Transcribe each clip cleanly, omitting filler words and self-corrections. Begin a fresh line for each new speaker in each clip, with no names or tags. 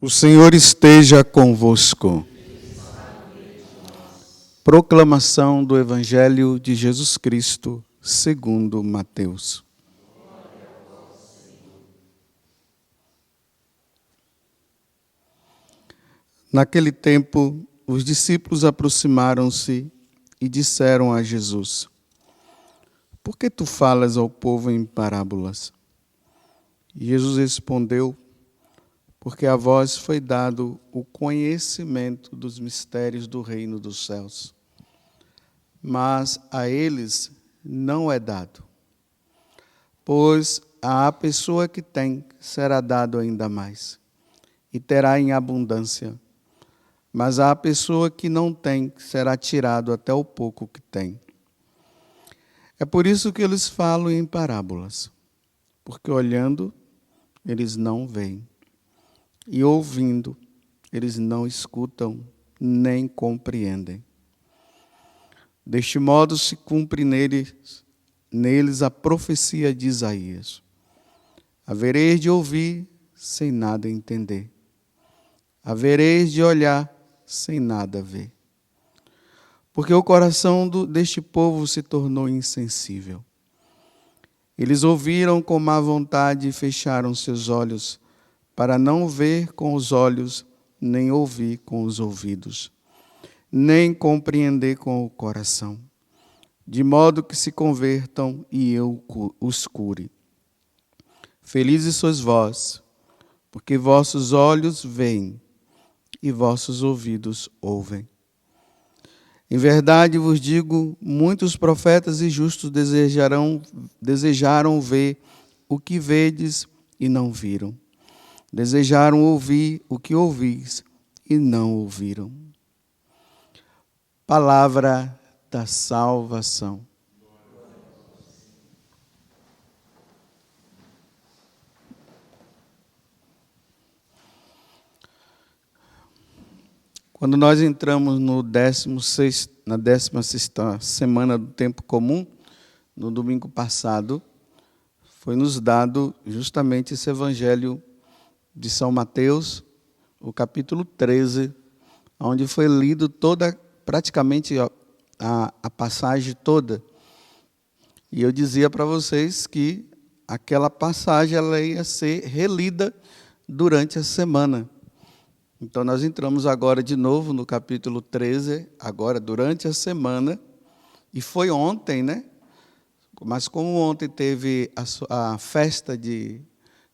O Senhor esteja convosco. Proclamação do Evangelho de Jesus Cristo, segundo Mateus. Naquele tempo, os discípulos aproximaram-se e disseram a Jesus: Por que tu falas ao povo em parábolas? E Jesus respondeu: Porque a vós foi dado o conhecimento dos mistérios do reino dos céus, mas a eles não é dado. Pois à pessoa que tem será dado ainda mais, e terá em abundância, mas à pessoa que não tem será tirado até o pouco que tem. É por isso que eles falam em parábolas, porque olhando, eles não veem. E ouvindo, eles não escutam, nem compreendem. Deste modo se cumpre neles a profecia de Isaías. Havereis de ouvir sem nada entender. Havereis de olhar sem nada ver. Porque o coração deste povo se tornou insensível. Eles ouviram com má vontade e fecharam seus olhos, para não ver com os olhos, nem ouvir com os ouvidos, nem compreender com o coração, de modo que se convertam e eu os cure. Felizes sois vós, porque vossos olhos veem e vossos ouvidos ouvem. Em verdade vos digo, muitos profetas e justos desejaram ver o que vedes e não viram. Desejaram ouvir o que ouvis e não ouviram. Palavra da salvação. Quando nós entramos na 16ª semana do tempo comum, no domingo passado, foi nos dado justamente esse evangelho de São Mateus, o capítulo 13, onde foi lido praticamente a passagem toda. E eu dizia para vocês que aquela passagem ela ia ser relida durante a semana. Então nós entramos agora de novo no capítulo 13, agora durante a semana, e foi ontem, né? Mas como ontem teve a festa de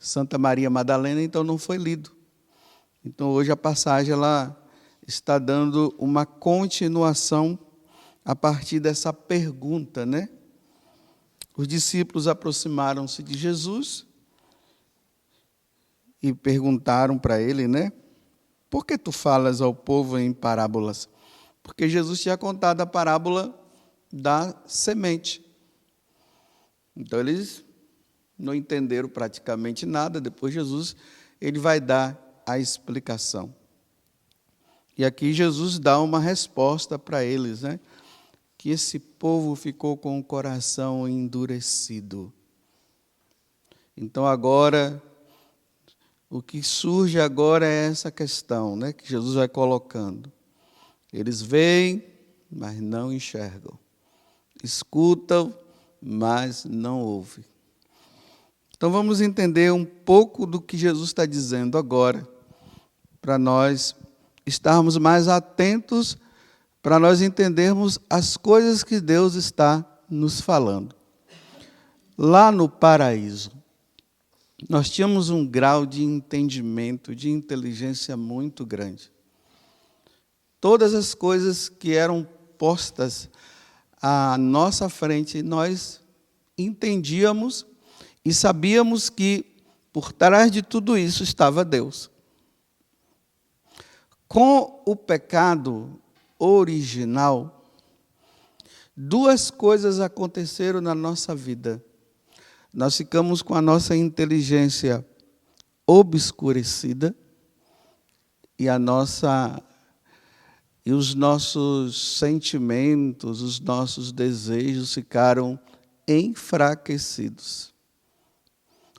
Santa Maria Madalena, então não foi lido. Então hoje a passagem ela está dando uma continuação a partir dessa pergunta, né? Os discípulos aproximaram-se de Jesus e perguntaram para ele, né? Por que tu falas ao povo em parábolas? Porque Jesus tinha contado a parábola da semente. Então eles não entenderam praticamente nada. Depois Jesus ele vai dar a explicação. E aqui Jesus dá uma resposta para eles, né? Que esse povo ficou com o coração endurecido. Então agora, o que surge agora é essa questão, né? Que Jesus vai colocando. Eles veem, mas não enxergam. Escutam, mas não ouvem. Então vamos entender um pouco do que Jesus está dizendo agora, para nós estarmos mais atentos, para nós entendermos as coisas que Deus está nos falando. Lá no paraíso, nós tínhamos um grau de entendimento, de inteligência muito grande. Todas as coisas que eram postas à nossa frente, nós entendíamos e sabíamos que por trás de tudo isso estava Deus. Com o pecado original, duas coisas aconteceram na nossa vida. Nós ficamos com a nossa inteligência obscurecida e os nossos sentimentos, os nossos desejos ficaram enfraquecidos.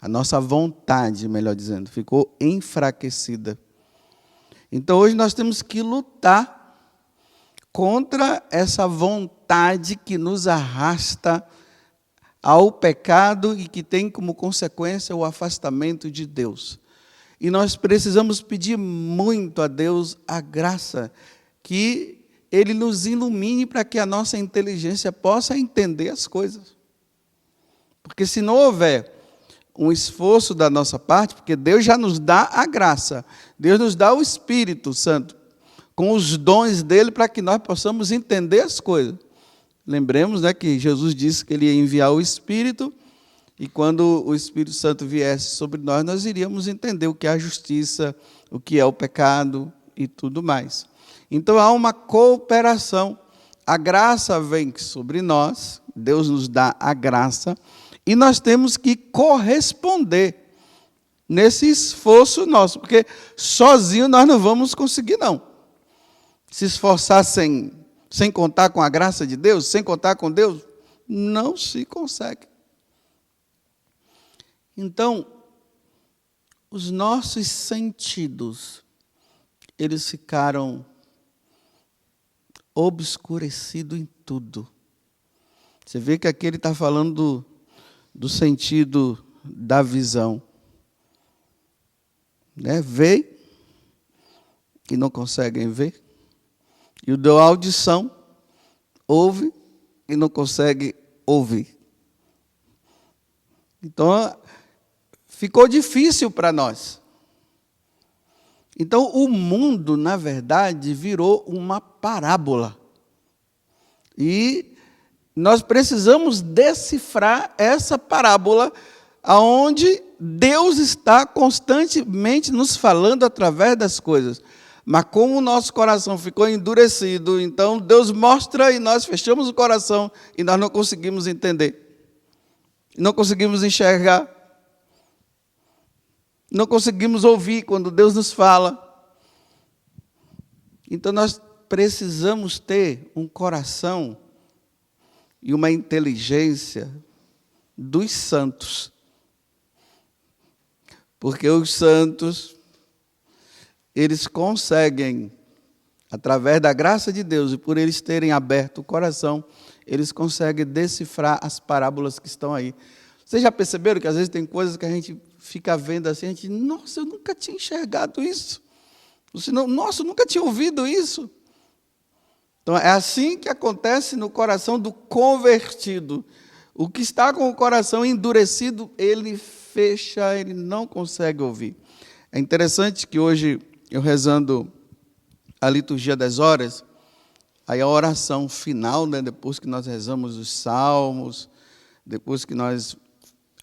A nossa vontade, melhor dizendo, ficou enfraquecida. Então hoje nós temos que lutar contra essa vontade que nos arrasta ao pecado e que tem como consequência o afastamento de Deus. E nós precisamos pedir muito a Deus a graça, que Ele nos ilumine para que a nossa inteligência possa entender as coisas. Porque se não houver um esforço da nossa parte, porque Deus já nos dá a graça, Deus nos dá o Espírito Santo, com os dons dele para que nós possamos entender as coisas. Lembremos, né, que Jesus disse que Ele ia enviar o Espírito, e quando o Espírito Santo viesse sobre nós, nós iríamos entender o que é a justiça, o que é o pecado e tudo mais. Então há uma cooperação. A graça vem sobre nós, Deus nos dá a graça, e nós temos que corresponder nesse esforço nosso, porque sozinho nós não vamos conseguir, não. Se esforçar sem contar com a graça de Deus, sem contar com Deus, não se consegue. Então, os nossos sentidos, eles ficaram obscurecidos em tudo. Você vê que aqui ele está falando do sentido da visão. Né? Vê e não conseguem ver. E o da audição, ouve e não consegue ouvir. Então, ficou difícil para nós. Então, o mundo, na verdade, virou uma parábola. E nós precisamos decifrar essa parábola, onde Deus está constantemente nos falando através das coisas. Mas como o nosso coração ficou endurecido, então Deus mostra e nós fechamos o coração e nós não conseguimos entender. Não conseguimos enxergar. Não conseguimos ouvir quando Deus nos fala. Então nós precisamos ter um coração e uma inteligência dos santos. Porque os santos, eles conseguem, através da graça de Deus e por eles terem aberto o coração, eles conseguem decifrar as parábolas que estão aí. Vocês já perceberam que às vezes tem coisas que a gente fica vendo assim, a gente, nossa, eu nunca tinha enxergado isso. Nossa, eu nunca tinha ouvido isso. Então, é assim que acontece no coração do convertido. O que está com o coração endurecido, ele fecha, ele não consegue ouvir. É interessante que hoje, eu rezando a liturgia das horas, aí a oração final, né, depois que nós rezamos os salmos, depois que nós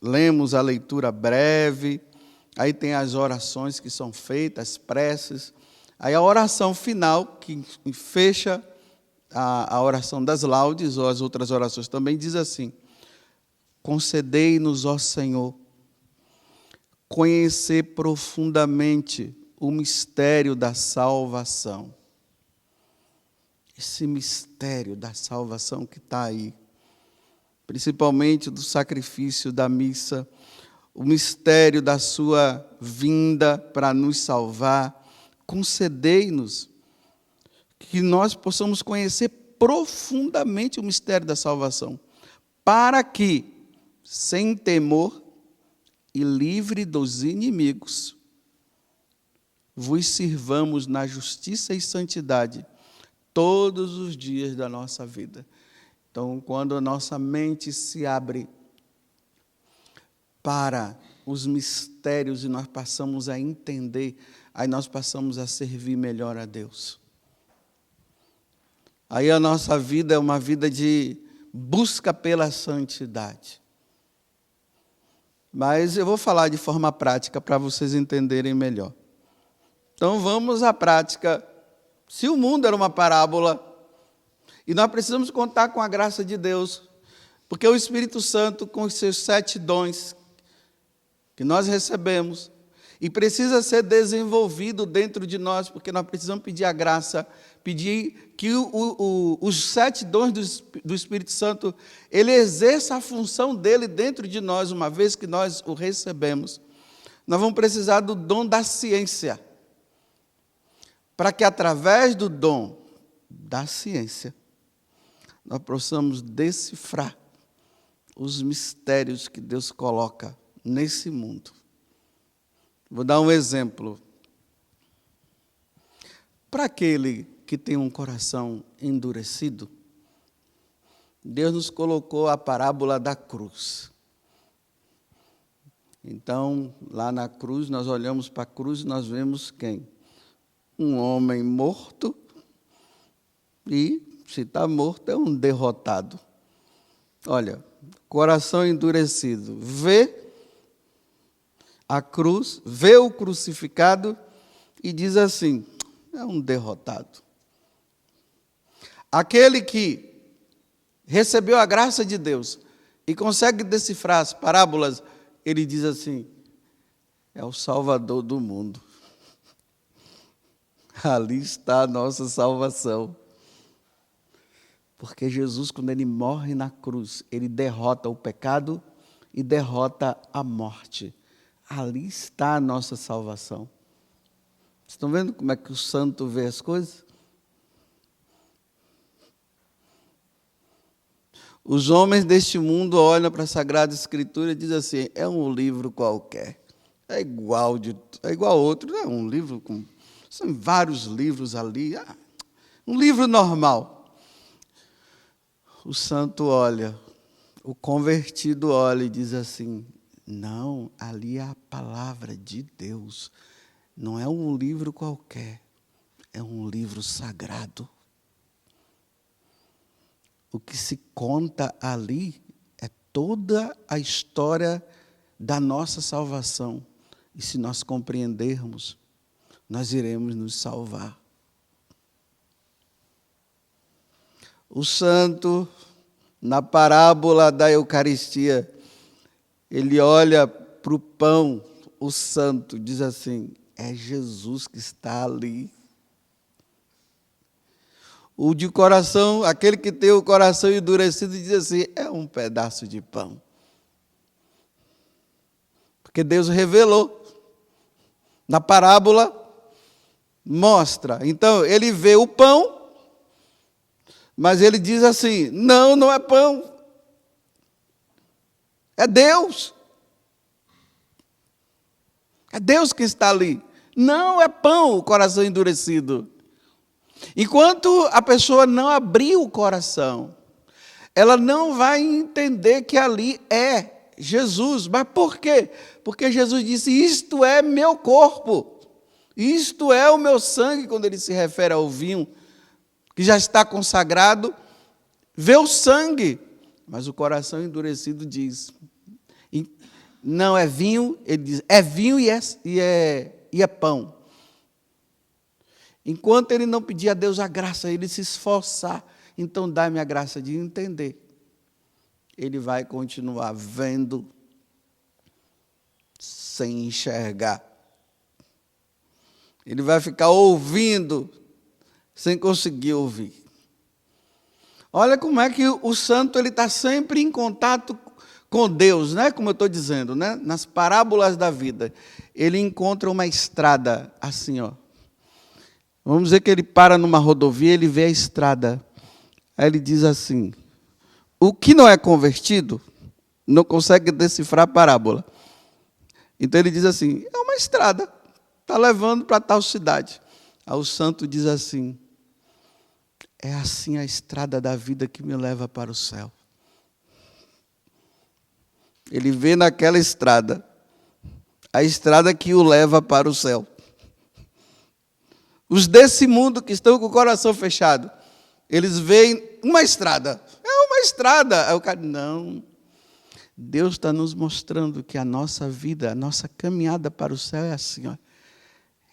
lemos a leitura breve, aí tem as orações que são feitas, as preces, aí a oração final, que fecha a oração das laudes, ou as outras orações também, diz assim: concedei-nos, ó Senhor, conhecer profundamente o mistério da salvação. Esse mistério da salvação que está aí, principalmente do sacrifício da missa, o mistério da sua vinda para nos salvar, concedei-nos que nós possamos conhecer profundamente o mistério da salvação, para que, sem temor e livre dos inimigos, vos sirvamos na justiça e santidade todos os dias da nossa vida. Então, quando a nossa mente se abre para os mistérios e nós passamos a entender, aí nós passamos a servir melhor a Deus. Aí a nossa vida é uma vida de busca pela santidade. Mas eu vou falar de forma prática para vocês entenderem melhor. Então vamos à prática. Se o mundo era uma parábola, e nós precisamos contar com a graça de Deus, porque o Espírito Santo, com os seus 7 dons que nós recebemos, e precisa ser desenvolvido dentro de nós, porque nós precisamos pedir a graça, pedir que os 7 dons do Espírito Santo, ele exerça a função dele dentro de nós, uma vez que nós o recebemos. Nós vamos precisar do dom da ciência. para que através do dom da ciência nós possamos decifrar os mistérios que Deus coloca nesse mundo. Vou dar um exemplo. Para aquele que tem um coração endurecido, Deus nos colocou a parábola da cruz. Então, lá na cruz, nós olhamos para a cruz e nós vemos quem? Um homem morto e, se está morto, é um derrotado. Olha, coração endurecido, vê a cruz, vê o crucificado e diz assim, é um derrotado. Aquele que recebeu a graça de Deus e consegue decifrar as parábolas, ele diz assim, é o Salvador do mundo. Ali está a nossa salvação. Porque Jesus, quando ele morre na cruz, ele derrota o pecado e derrota a morte. Ali está a nossa salvação. Vocês estão vendo como é que o santo vê as coisas? Os homens deste mundo olham para a Sagrada Escritura e dizem assim, é um livro qualquer, é igual a outro, não é um livro com... São vários livros ali, um livro normal. O santo olha, o convertido olha e diz assim, não, ali é a palavra de Deus, não é um livro qualquer, é um livro sagrado. O que se conta ali é toda a história da nossa salvação. E se nós compreendermos, nós iremos nos salvar. O santo, na parábola da Eucaristia, ele olha para o pão, o santo, diz assim, é Jesus que está ali. O de coração, aquele que tem o coração endurecido, diz assim, é um pedaço de pão. Porque Deus revelou. Na parábola, mostra. Então, ele vê o pão, mas ele diz assim, não, não é pão. É Deus. É Deus que está ali. Não é pão, o coração endurecido. Enquanto a pessoa não abrir o coração, ela não vai entender que ali é Jesus. Mas por quê? Porque Jesus disse, isto é meu corpo, isto é o meu sangue, quando ele se refere ao vinho, que já está consagrado, vê o sangue, mas o coração endurecido diz, não é vinho, ele diz, é vinho e é pão. Enquanto ele não pedir a Deus a graça, ele se esforçar, então dá-me a graça de entender. Ele vai continuar vendo sem enxergar. Ele vai ficar ouvindo sem conseguir ouvir. Olha como é que o santo está sempre em contato com Deus, né? Como eu estou dizendo, né? Nas parábolas da vida. Ele encontra uma estrada assim, ó. Vamos dizer que ele para numa rodovia, ele vê a estrada. Aí ele diz assim, o que não é convertido não consegue decifrar a parábola. Então ele diz assim, é uma estrada, está levando para tal cidade. Aí o santo diz assim, é assim a estrada da vida que me leva para o céu. Ele vê naquela estrada, a estrada que o leva para o céu. Os desse mundo que estão com o coração fechado, eles veem uma estrada. É uma estrada. Aí o cara, não. Deus está nos mostrando que a nossa vida, a nossa caminhada para o céu é assim, ó.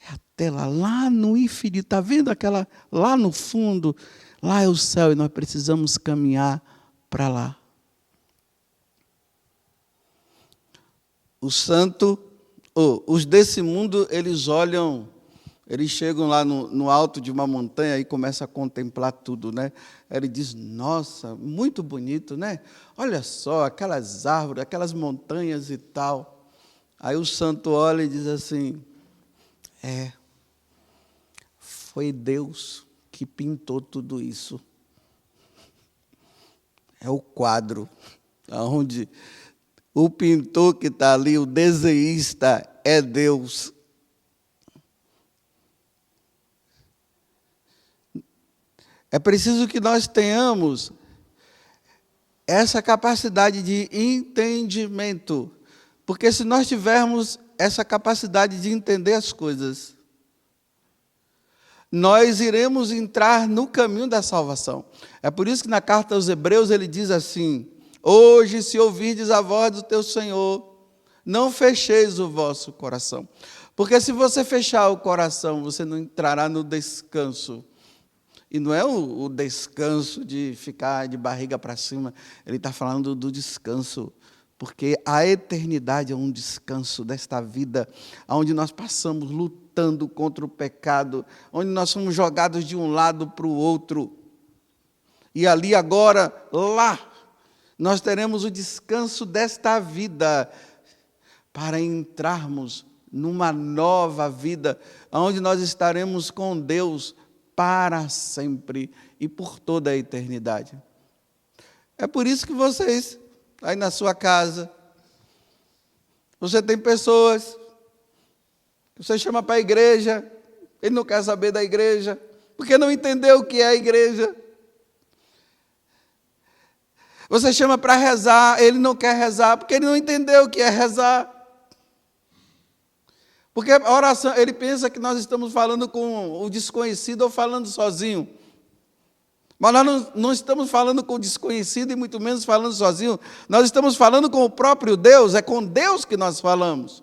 É até lá no infinito. Está vendo aquela lá no fundo? Lá é o céu e nós precisamos caminhar para lá. O santo, os desse mundo, eles olham... Eles chegam lá no alto de uma montanha e começam a contemplar tudo, né? Ele diz, nossa, muito bonito, né? Olha só, aquelas árvores, aquelas montanhas e tal. Aí o santo olha e diz assim, Foi Deus que pintou tudo isso. É o quadro, onde o pintor que está ali, o desenhista, é Deus. É preciso que nós tenhamos essa capacidade de entendimento, porque se nós tivermos essa capacidade de entender as coisas, nós iremos entrar no caminho da salvação. É por isso que na carta aos Hebreus ele diz assim: hoje, se ouvirdes a voz do teu Senhor, não fecheis o vosso coração. Porque se você fechar o coração, você não entrará no descanso. E não é o descanso de ficar de barriga para cima, ele está falando do descanso, porque a eternidade é um descanso desta vida, onde nós passamos lutando contra o pecado, onde nós somos jogados de um lado para o outro, e ali agora, lá, nós teremos o descanso desta vida, para entrarmos numa nova vida, onde nós estaremos com Deus, para sempre e por toda a eternidade. É por isso que vocês, aí na sua casa, você tem pessoas que você chama para a igreja, ele não quer saber da igreja, porque não entendeu o que é a igreja. Você chama para rezar, ele não quer rezar, porque ele não entendeu o que é rezar. Porque a oração, ele pensa que nós estamos falando com o desconhecido ou falando sozinho. Mas nós não estamos falando com o desconhecido e muito menos falando sozinho. Nós estamos falando com o próprio Deus, é com Deus que nós falamos.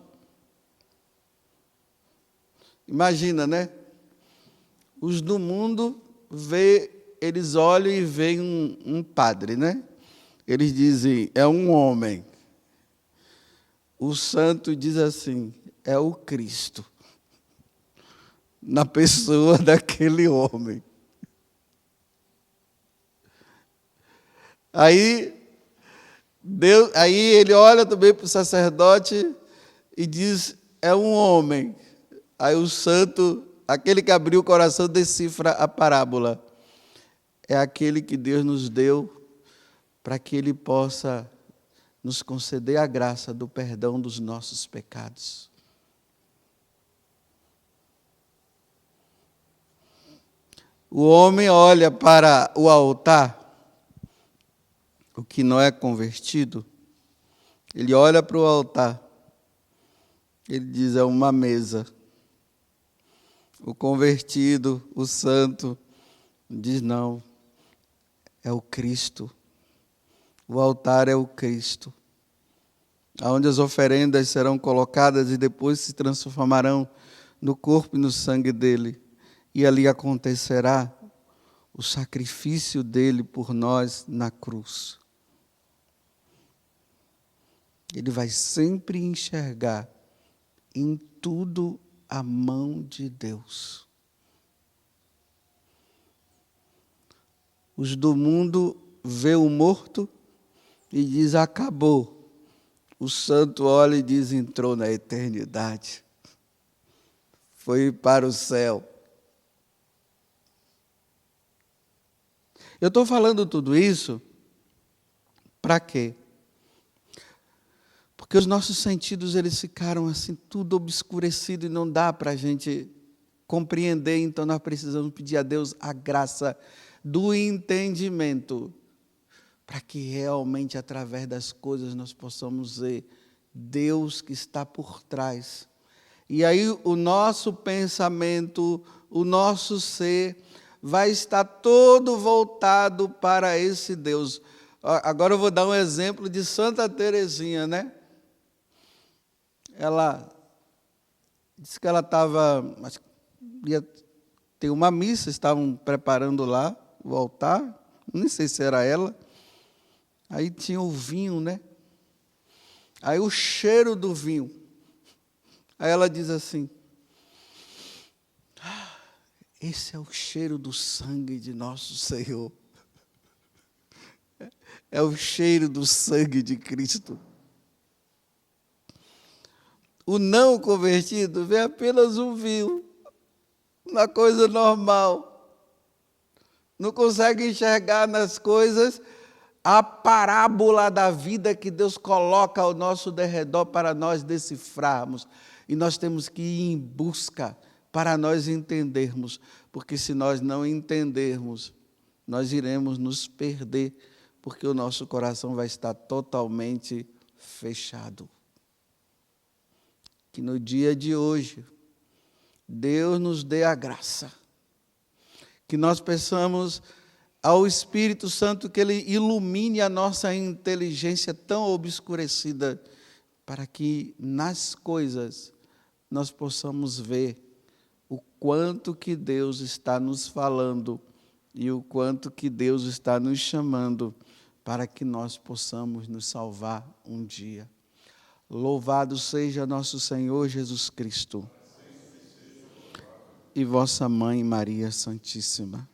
Imagina, né? Os do mundo, eles olham e veem um padre, né? Eles dizem, é um homem. O santo diz assim, é o Cristo, na pessoa daquele homem. Aí ele olha também para o sacerdote e diz, é um homem. Aí o santo, aquele que abriu o coração, decifra a parábola. É aquele que Deus nos deu para que Ele possa nos conceder a graça do perdão dos nossos pecados. O homem olha para o altar, o que não é convertido, ele olha para o altar, ele diz, é uma mesa. O convertido, o santo, diz, não, é o Cristo. O altar é o Cristo, onde as oferendas serão colocadas e depois se transformarão no corpo e no sangue dele. E ali acontecerá o sacrifício dele por nós na cruz. Ele vai sempre enxergar em tudo a mão de Deus. Os do mundo vê o morto e diz, acabou. O santo olha e diz, entrou na eternidade. Foi para o céu. Eu estou falando tudo isso para quê? Porque os nossos sentidos eles ficaram assim, tudo obscurecido e não dá para a gente compreender. Então nós precisamos pedir a Deus a graça do entendimento, para que realmente através das coisas nós possamos ver Deus que está por trás. E aí o nosso pensamento, o nosso ser vai estar todo voltado para esse Deus. Agora eu vou dar um exemplo de Santa Teresinha, né? Ela disse que ela ia ter uma missa, estavam preparando lá o altar, nem sei se era ela. Aí tinha o vinho, né? Aí o cheiro do vinho. Aí ela diz assim, esse é o cheiro do sangue de nosso Senhor. É o cheiro do sangue de Cristo. O não convertido vê apenas um vinho. na coisa normal, não consegue enxergar nas coisas a parábola da vida que Deus coloca ao nosso derredor para nós decifrarmos. E nós temos que ir em busca para nós entendermos, porque se nós não entendermos, nós iremos nos perder, porque o nosso coração vai estar totalmente fechado. Que no dia de hoje, Deus nos dê a graça, que nós peçamos ao Espírito Santo que Ele ilumine a nossa inteligência tão obscurecida, para que nas coisas nós possamos ver o quanto que Deus está nos falando e o quanto que Deus está nos chamando para que nós possamos nos salvar um dia. Louvado seja nosso Senhor Jesus Cristo e vossa Mãe Maria Santíssima.